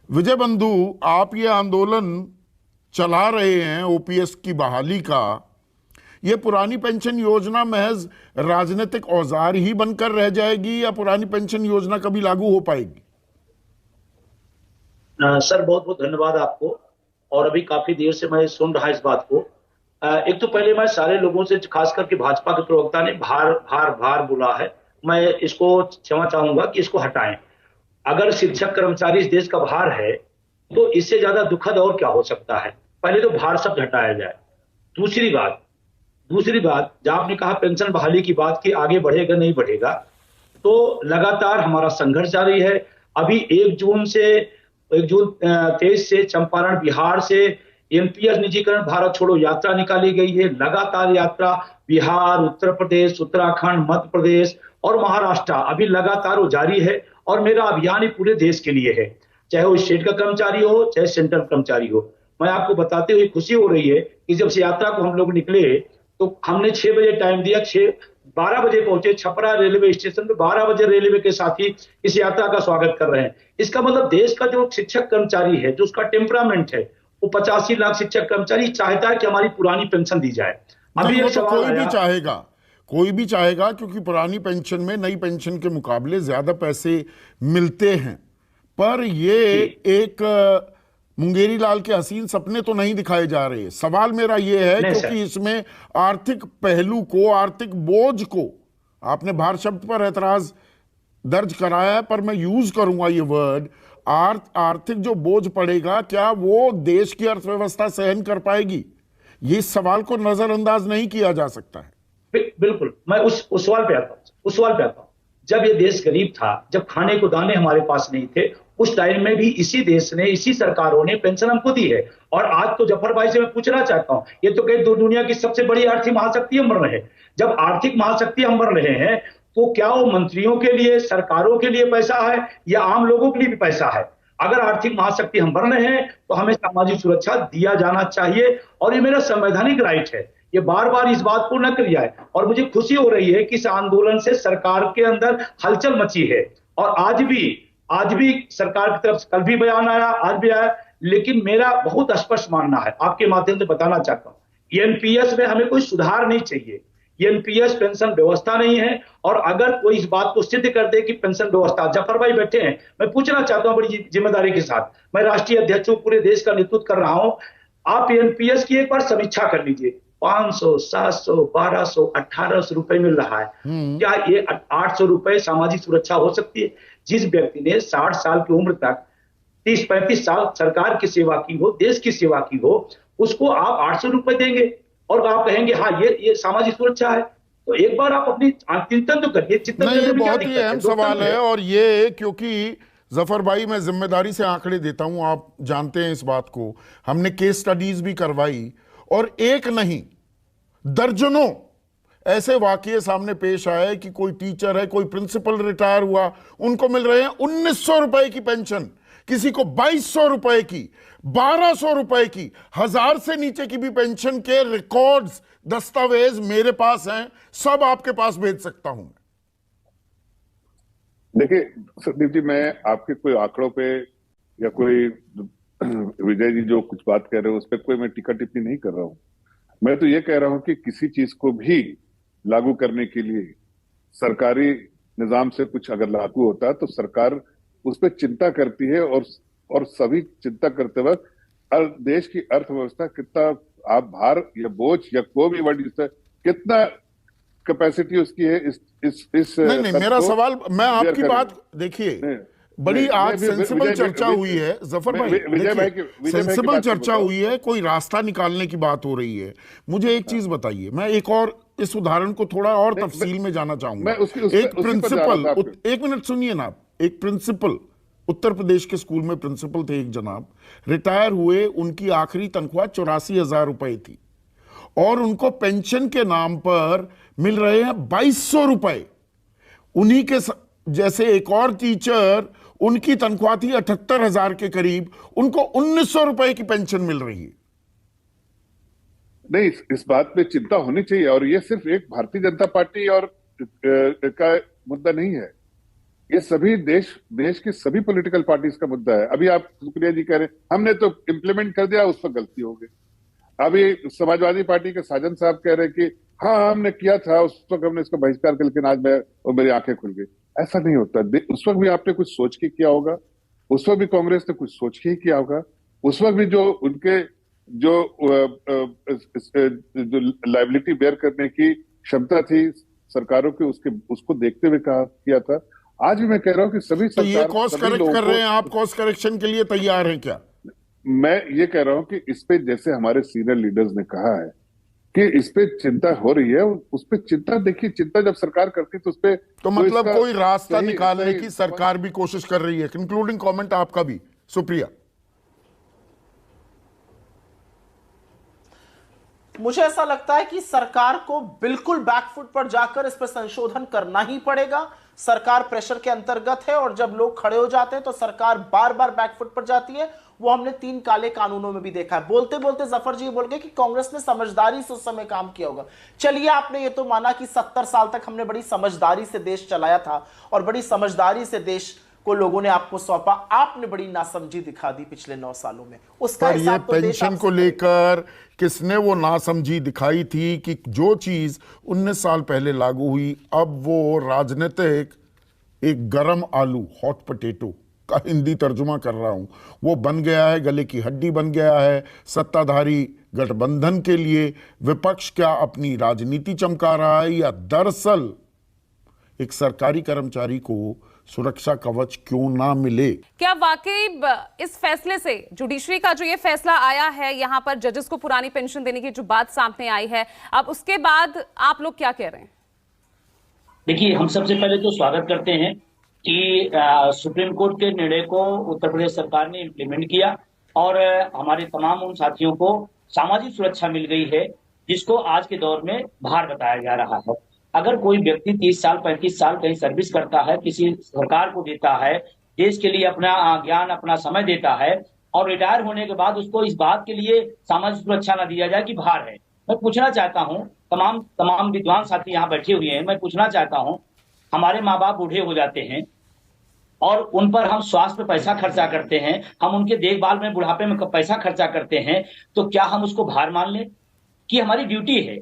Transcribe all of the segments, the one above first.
विजय बंधु, आप ये आंदोलन चला रहे हैं ओपीएस की बहाली का। ये पुरानी पेंशन योजना महज राजनीतिक औजार ही बनकर रह जाएगी या पुरानी पेंशन योजना कभी लागू हो पाएगी? सर, बहुत बहुत धन्यवाद आपको। और अभी काफी देर से मैं सुन रहा इस बात को। एक तो पहले मैं सारे लोगों से, खास करके भाजपा के प्रवक्ता ने भार भार भार बोला है। मैं इसको क्षमा चाहूंगा कि इसको हटाएं। अगर शिक्षक कर्मचारी इस देश का भार है तो इससे ज्यादा दुखद और क्या हो सकता है। पहले तो भार शब्द हटाया जाए। दूसरी बात दूसरी बात, जब आपने कहा पेंशन बहाली की बात की आगे बढ़ेगा नहीं बढ़ेगा, तो लगातार हमारा संघर्ष जारी है। अभी 1 जून 23 से चंपारण बिहार से एनपीएस निजीकरण भारत छोड़ो यात्रा निकाली गई है। लगातार यात्रा बिहार, उत्तर प्रदेश, उत्तराखंड, मध्य प्रदेश और महाराष्ट्र अभी लगातार वो जारी है। और मेरा अभियान ही पूरे देश के लिए है, चाहे वो स्टेट का कर्मचारी हो चाहे सेंट्रल कर्मचारी हो। मैं आपको बताते हुए खुशी हो रही है कि जब से यात्रा को हम लोग निकले तो हमने 6 बजे टाइम दिया। 12 बजे पहुंचे छपरा रेलवे स्टेशन पे। 12 बजे रेलवे के साथी इस यात्रा का स्वागत कर रहे हैं। इसका मतलब देश का जो शिक्षक कर्मचारी है, जो उसका टेम्परामेंट है, वो 85 लाख शिक्षक कर्मचारी चाहता है कि हमारी पुरानी पेंशन दी जाए। नहीं, अभी वो एक तो सवाल कोई भी आया। चाहेगा। कोई भी चाहेगा, क्योंकि पुरानी पेंशन में नई पेंशन के मुकाबले ज्यादा पैसे मिलते हैं। पर ये जी। एक मुंगेरी लाल के हसीन सपने तो नहीं दिखाए जा रहे। सवाल मेरा ये है, नहीं सर। क्योंकि इसमें आर्थिक पहलू को, आर्थिक बोझ को, आपने भार शब्द पर ऐतराज दर्ज कराया है, पर मैं यूज करूंगा ये वर्ड, आर्थिक जो बोझ पड़ेगा, क्या वो देश की अर्थव्यवस्था सहन कर पाएगी? ये इस सवाल को नजरअंदाज नहीं किया जा सकता है। बिल्कुल, मैं उस सवाल पे आता हूँ। जब ये देश गरीब था, जब खाने को दाने हमारे पास नहीं थे, उस टाइम में भी इसी देश ने, इसी सरकारों ने पेंशन हमको दी है। और आज तो जफर भाई से मैं पूछना चाहता हूँ, ये तो कहीं दुनिया की सबसे बड़ी आर्थिक महाशक्ति हम बन रहे हैं। जब आर्थिक महाशक्ति हम बन रहे हैं, तो क्या वो मंत्रियों के लिए, सरकारों के लिए पैसा है या आम लोगों के लिए भी पैसा है? अगर आर्थिक महाशक्ति हम बन रहे हैं तो हमें सामाजिक सुरक्षा दिया जाना चाहिए। और ये मेरा संवैधानिक राइट है। ये बार बार इस बात को न किया जाए। और मुझे खुशी हो रही है कि इस आंदोलन से सरकार के अंदर हलचल मची है। और आज भी सरकार की तरफ से कल भी बयान आया, आज भी आया। लेकिन मेरा बहुत स्पष्ट मानना है, आपके माध्यम से बताना चाहता हूं, एनपीएस में हमें कोई सुधार नहीं चाहिए। एनपीएस पेंशन व्यवस्था नहीं है। और अगर कोई इस बात को सिद्ध कर दे कि पेंशन व्यवस्था, जफर भाई बैठे हैं, मैं पूछना चाहता हूं बड़ी जिम्मेदारी के साथ, मैं राष्ट्रीय अध्यक्ष हूं, पूरे देश का नेतृत्व कर रहा हूं। आप एनपीएस की एक बार समीक्षा कर लीजिए। 500, 700, 1200, 1800 रुपए मिल रहा है। हम्म। क्या ये 800 रुपए सामाजिक सुरक्षा हो सकती है? जिस व्यक्ति ने 60 साल की उम्र तक 30-35 साल सरकार की सेवा की हो, देश की सेवा की हो, उसको आप 800 रुपए देंगे और आप कहेंगे हाँ ये सामाजिक सुरक्षा है? तो एक बार आप अपनी चिंतन तो करिए। चिंतन नहीं, ये करने में क्या बहुत ही दिक्कत अहम है? सवाल लोकतंत्र है। है। और ये, क्योंकि जफर भाई, मैं जिम्मेदारी से आंकड़े देता हूं, आप जानते हैं इस बात को। हमने केस स्टडीज भी करवाई, और एक नहीं, दर्जनों ऐसे वाकये सामने पेश आए कि कोई टीचर है, कोई प्रिंसिपल रिटायर हुआ, उनको मिल रहे हैं 1900 रुपए की पेंशन, किसी को 2200 रुपए की, 1200 रुपए की, 1000 से नीचे की भी पेंशन के रिकॉर्ड्स, दस्तावेज मेरे पास हैं। सब आपके पास भेज सकता हूं। देखिए संदीप जी, मैं आपके कोई आंकड़ों पे या कोई विजय जी जो कुछ बात कह रहे हो उस पर कोई मैं टीका टिप्पणी नहीं कर रहा हूं। मैं तो ये कह रहा हूं कि किसी चीज को भी लागू करने के लिए सरकारी निजाम से कुछ अगर लागू होता है तो सरकार उस पर चिंता करती है। और सभी चिंता करते वक्त देश की अर्थव्यवस्था कितना, आप भार या बोझ या कोई भी वर्ड, कितना कैपेसिटी उसकी है इस नहीं नहीं, खर्च मेरा को सवाल, मैं बेयर आपकी करने। बात देखिए, नहीं बड़ी नहीं, आज सेंसिबल चर्चा हुई है जफर भाई। देखिए, विजय भाई की सेंसिबल बात को चर्चा बताओ। हुई है, कोई रास्ता निकालने की बात हो रही है। मुझे एक चीज बताइए, मैं एक और इस उदाहरण को थोड़ा और नहीं, तफसील में जाना मैं चाहूंगा। उसकी एक उसी पर जा रहा प्रिंसिपल, था आपके। एक मिनट सुनिए ना आप। एक प्रिंसिपल, उत्तर प्रदेश के स्कूल में प्रिंसिपल थे एक जनाब, रिटायर हुए, उनकी आखिरी तनख्वाह 84,000 रुपए थी, और उनको पेंशन के नाम पर मिल रहे हैं 2200 रुपए। उन्हीं के जैसे एक और टीचर, उनकी तनख्वाह थी 78,000 के करीब, उनको 1900 रुपए की पेंशन मिल रही है। नहीं, इस बात पे चिंता होनी चाहिए। और ये सिर्फ एक भारतीय जनता पार्टी और का मुद्दा नहीं है। ये सभी देश की सभी पॉलिटिकल पार्टीज का मुद्दा है। अभी आप सुप्रिया जी कह रहे हैं हमने तो इम्प्लीमेंट कर दिया, उस पर गलती हो गई। अभी समाजवादी पार्टी के साजन साहब कह रहे हैं कि हाँ हमने किया था, उस वक्त हमने इसका बहिष्कार कर, लेकिन आज मेरी आंखें खुल गई। ऐसा नहीं होता। उस वक्त भी आपने कुछ सोच के किया होगा, उस वक्त भी कांग्रेस ने कुछ सोच के ही किया होगा, उस वक्त भी जो उनके जो लाइबिलिटी बेयर करने की क्षमता थी सरकारों की, उसको देखते हुए किया था। आज भी मैं कह रहा हूं कि सभी तो ये सरकार कॉस्ट सभी करेक्ट लोगों कर को, रहे हैं आप, कॉस्ट करेक्शन के लिए तैयार हैं क्या? मैं ये कह रहा हूं कि इस पे जैसे हमारे सीनियर लीडर्स ने कहा है कि इस पे चिंता हो रही है, उस पे चिंता देखिए, चिंता जब सरकार करती तो उस पे तो मतलब कोई रास्ता सही- निकालने सही- की सरकार भी कोशिश कर रही है। कंक्लूडिंग कमेंट आपका भी सुप्रिया। मुझे ऐसा लगता है कि सरकार को बिल्कुल बैकफुट पर जाकर इस पर संशोधन करना ही पड़ेगा। सरकार प्रेशर के अंतर्गत है और जब लोग खड़े हो जाते हैं तो सरकार बार बार बैकफुट पर जाती है। वो हमने 3 काले कानूनों में भी देखा है। बोलते बोलते जफर जी बोल गए कि कांग्रेस ने समझदारी से उस समय काम किया होगा। चलिए, आपने ये तो माना कि 70 साल तक हमने बड़ी समझदारी से देश चलाया था और बड़ी समझदारी से देश को लोगों ने आपको सौंपा। आपने बड़ी नासमझी दिखा दी पिछले 9 सालों में। उसका पर ये हिसाब तो देश पेंशन आपसे को लेकर किसने वो नासमझी दिखाई थी कि जो चीज 19 साल पहले लागू हुई, अब वो राजनीतिक एक गरम आलू, हॉट पोटैटो का हिंदी तर्जुमा कर रहा हूं, वो बन गया है, गले की हड्डी बन गया है सत्ताधारी गठबंधन के लिए। विपक्ष क्या अपनी राजनीति चमका रहा है या दरअसल एक सरकारी कर्मचारी को सुरक्षा कवच क्यों ना मिले? क्या वाकई इस फैसले से, जुडिशरी का जो ये फैसला आया है, यहां पर जजेस को पुरानी पेंशन देने की जो बात सामने आई है, अब उसके बाद आप लोग क्या कह रहे हैं? देखिए, हम सबसे पहले तो स्वागत करते हैं कि सुप्रीम कोर्ट के निर्णय को उत्तर प्रदेश सरकार ने इम्प्लीमेंट किया और हमारे तमाम उन साथियों को सामाजिक सुरक्षा मिल गई है जिसको आज के दौर में भार बताया जा रहा है। अगर कोई व्यक्ति 30 साल 35 साल कहीं सर्विस करता है, किसी सरकार को देता है, देश के लिए अपना ज्ञान अपना समय देता है और रिटायर होने के बाद उसको इस बात के लिए सामाजिक सुरक्षा न दिया जाए कि भार है। मैं पूछना चाहता हूं, तमाम विद्वान साथी यहाँ बैठे हुए हैं, मैं पूछना चाहता हूं, हमारे माँ बाप बूढ़े हो जाते हैं और उन पर हम स्वास्थ्य पे पैसा खर्चा करते हैं, हम उनके देखभाल में बुढ़ापे में पैसा खर्चा करते हैं, तो क्या हम उसको भार मान लें कि हमारी ड्यूटी है?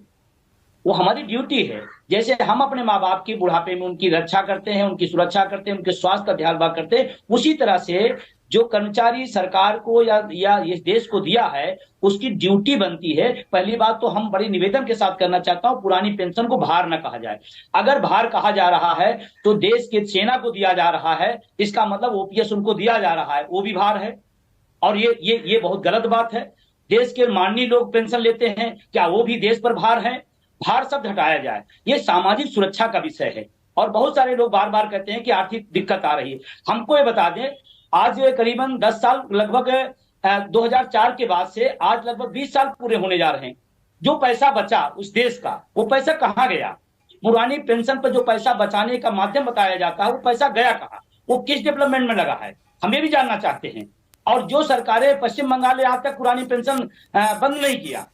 वो हमारी ड्यूटी है। जैसे हम अपने माँ बाप की बुढ़ापे में उनकी रक्षा करते हैं, उनकी सुरक्षा करते हैं, उनके स्वास्थ्य का ध्यान करते हैं, उसी तरह से जो कर्मचारी सरकार को या इस देश को दिया है उसकी ड्यूटी बनती है। पहली बात तो हम बड़ी निवेदन के साथ करना चाहता हूं, पुरानी पेंशन को भार न कहा जाए। अगर भार कहा जा रहा है तो देश के सेना को दिया जा रहा है, इसका मतलब ओपीएस उनको दिया जा रहा है, वो भी भार है और ये बहुत गलत बात है। देश के माननीय लोग पेंशन लेते हैं, क्या वो भी देश पर भार है? भार शब्द हटाया जाए, ये सामाजिक सुरक्षा का विषय है। और बहुत सारे लोग बार बार कहते हैं कि आर्थिक दिक्कत आ रही है। हमको ये बता दें, आज करीबन 10 साल, लगभग 2004 के बाद से आज लगभग 20 साल पूरे होने जा रहे हैं। जो पैसा बचा उस देश का, वो पैसा कहां गया? पुरानी पेंशन पर जो पैसा बचाने का माध्यम बताया जाता है, वो पैसा गया कहां? वो किस डेवलपमेंट में लगा है? हम ये भी जानना चाहते हैं। और जो सरकारें, पश्चिम बंगाल ने आज तक पुरानी पेंशन बंद नहीं किया,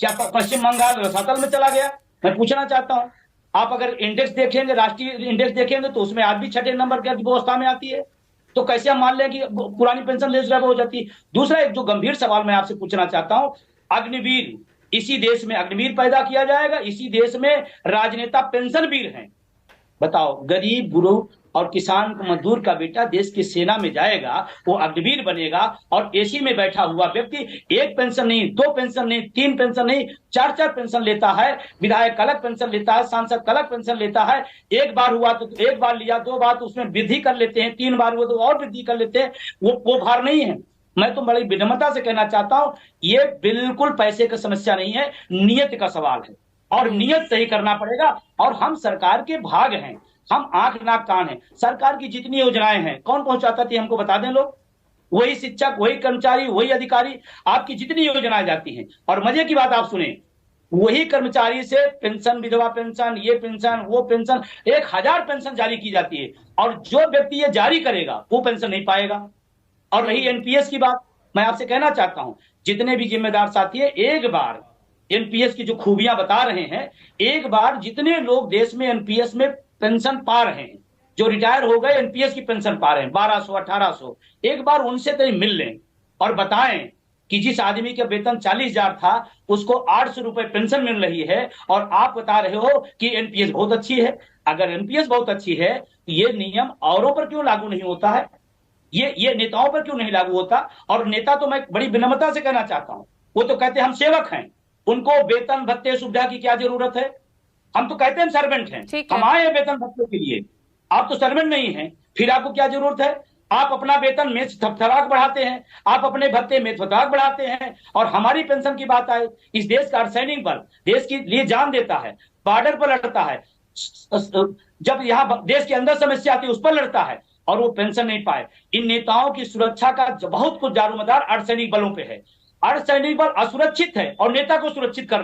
क्या पश्चिम बंगाल रसातल में चला गया? मैं पूछना चाहता हूं। आप अगर इंडेक्स देखेंगे, राष्ट्रीय इंडेक्स देखेंगे, तो उसमें आज भी 6ठे नंबर की अर्थव्यवस्था में आती है। तो कैसे हम मान लें कि पुरानी पेंशन देश हो जाती है? दूसरा एक जो गंभीर सवाल मैं आपसे पूछना चाहता हूं, अग्निवीर, इसी देश में अग्निवीर पैदा किया जाएगा, इसी देश में राजनेता पेंशन वीर हैं। बताओ, गरीब, गुरु और किसान मजदूर का बेटा देश की सेना में जाएगा, वो अग्निवीर बनेगा और एसी में बैठा हुआ व्यक्ति एक पेंशन नहीं, 2 पेंशन नहीं, 3 पेंशन नहीं, 4 पेंशन लेता है। विधायक अलग पेंशन लेता है, सांसद अलग पेंशन लेता है। एक बार हुआ तो एक बार लिया, 2 बार तो उसमें वृद्धि कर लेते हैं, 3 बार हुआ तो और वृद्धि कर लेते हैं। वो भार नहीं है। मैं तो बड़ी विनम्रता से कहना चाहता हूं, ये बिल्कुल पैसे की समस्या नहीं है, नियत का सवाल है और नियत सही करना पड़ेगा। और हम सरकार के भाग हैं, हम आंख नाक कान हैं। सरकार की जितनी योजनाएं हैं, कौन पहुंचाता थी हमको बता दें लोग? वही शिक्षक, वही कर्मचारी, वही अधिकारी। आपकी जितनी योजनाएं जाती हैं, और मजे की बात आप सुने, वही कर्मचारी से पेंशन, विधवा पेंशन, ये पेंशन, वो पेंशन, 1000 पेंशन जारी की जाती है और जो व्यक्ति ये जारी करेगा वो पेंशन नहीं पाएगा। और रही एनपीएस की बात, मैं आपसे कहना चाहता हूं, जितने भी जिम्मेदार साथी है, एक बार एनपीएस की जो खूबियां बता रहे हैं, एक बार जितने लोग देश में एनपीएस में पेंशन पा रहे हैं, जो रिटायर हो गए एनपीएस की पेंशन पा रहे हैं 1200 1800, एक बार उनसे तो मिल लें और बताएं कि जिस आदमी का वेतन 40,000 था उसको 800 रुपए पेंशन मिल रही है और आप बता रहे हो कि एनपीएस बहुत अच्छी है। अगर एनपीएस बहुत अच्छी है तो ये नियम औरों पर क्यों लागू नहीं होता है? ये नेताओं पर क्यों नहीं लागू होता? और नेता तो मैं बड़ी विनम्रता से कहना चाहता हूं, वो तो कहते हैं हम सेवक हैं, उनको वेतन भत्ते सुविधा की क्या जरूरत है? हम तो कहते हैं हम सर्वेंट हैं, हम आए हैं वेतन भत्ते के लिए। आप तो सर्वेंट नहीं हैं, फिर आपको क्या जरूरत है? आप अपना वेतन में थपथपाक बढ़ाते हैं, आप अपने भत्ते में थपथपाक बढ़ाते हैं। और हमारी पेंशन की बात आए, इस देश का अर्धसैनिक बल देश के लिए जान देता है, बॉर्डर पर लड़ता है, जब यहाँ देश के अंदर समस्या आती है उस पर लड़ता है और वो पेंशन नहीं पाए। इन नेताओं की सुरक्षा का बहुत कुछ दारोमदार अर्धसैनिक बलों पे है। अर्धसैनिक बल असुरक्षित है और नेता को सुरक्षित कर